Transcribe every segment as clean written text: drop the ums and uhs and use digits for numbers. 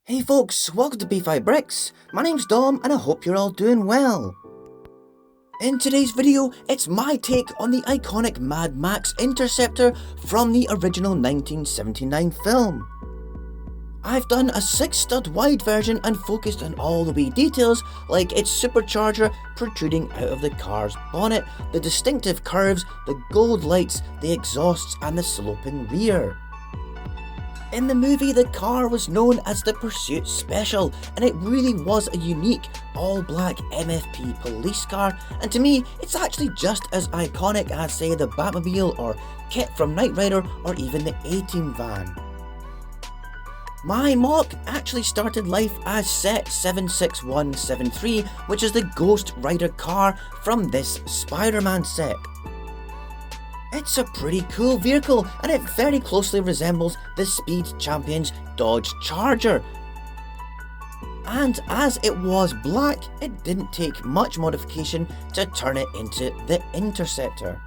Hey folks, welcome to bflybricks. My name's Dom and I hope you're all doing well. In today's video, it's my take on the iconic Mad Max Interceptor from the original 1979 film. I've done a 6-stud wide version and focused on all the wee details like its supercharger protruding out of the car's bonnet, the distinctive curves, the gold lights, the exhausts and the sloping rear. In the movie, the car was known as the Pursuit Special, and it really was a unique, all-black MFP police car, and to me, it's actually just as iconic as, say, the Batmobile or KITT from Knight Rider or even the A-Team van. My MOC actually started life as Set 76173, which is the Ghost Rider car from this Spider-Man set. It's a pretty cool vehicle and it very closely resembles the Speed Champion's Dodge Charger. And as it was black, it didn't take much modification to turn it into the Interceptor.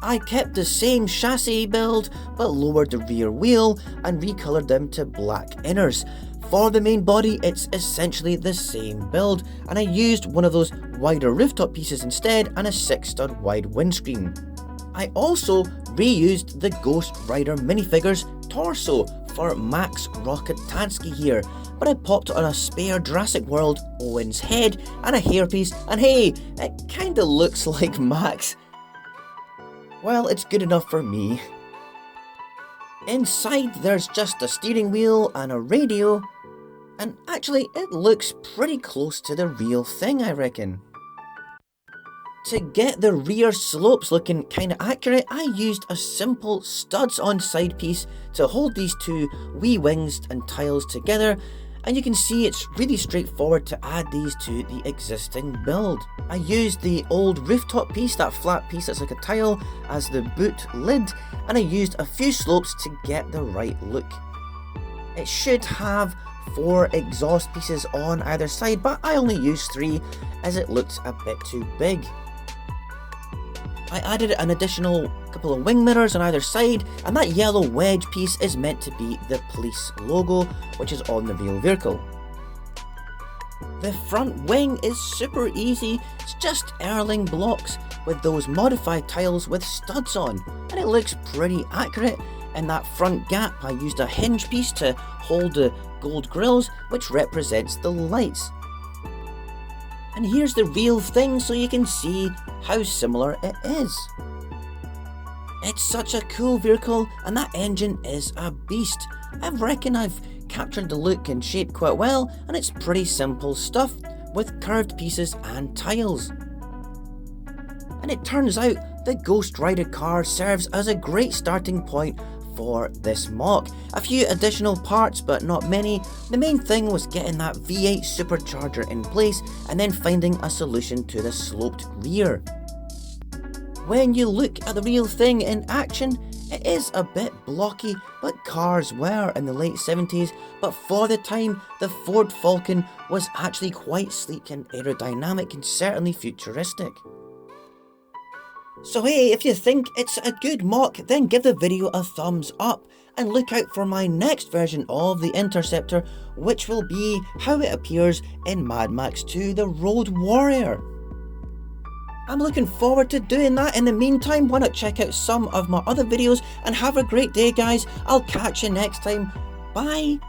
I kept the same chassis build but lowered the rear wheel and recoloured them to black inners. For the main body, it's essentially the same build, and I used one of those wider rooftop pieces instead and a 6-stud wide windscreen. I also reused the Ghost Rider minifigure's torso for Max Rocketansky here, but I popped on a spare Jurassic World Owen's head and a hairpiece, and hey, it kinda looks like Max. Well, it's good enough for me. Inside there's just a steering wheel and a radio, and actually it looks pretty close to the real thing, I reckon. To get the rear slopes looking kinda accurate, I used a simple studs on side piece to hold these two wee wings and tiles together, and you can see it's really straightforward to add these to the existing build. I used the old rooftop piece, that flat piece that's like a tile, as the boot lid, and I used a few slopes to get the right look. It should have 4 exhaust pieces on either side, but I only used 3 as it looked a bit too big. I added an additional couple of wing mirrors on either side, and that yellow wedge piece is meant to be the police logo, which is on the real vehicle. The front wing is super easy, it's just Erling blocks with those modified tiles with studs on, and it looks pretty accurate. In that front gap I used a hinge piece to hold the gold grills, which represents the lights. And here's the real thing so you can see how similar it is. It's such a cool vehicle and that engine is a beast. I reckon I've captured the look and shape quite well, and it's pretty simple stuff with curved pieces and tiles. And it turns out the Ghost Rider car serves as a great starting point for this MOC. A few additional parts but not many. The main thing was getting that V8 supercharger in place and then finding a solution to the sloped rear. When you look at the real thing in action, it is a bit blocky, but cars were in the late 70s, but for the time the Ford Falcon was actually quite sleek and aerodynamic and certainly futuristic. So hey, if you think it's a good MOC, then give the video a thumbs up and look out for my next version of the Interceptor, which will be how it appears in Mad Max 2 The Road Warrior. I'm looking forward to doing that. In the meantime, why not check out some of my other videos and have a great day guys. I'll catch you next time. Bye!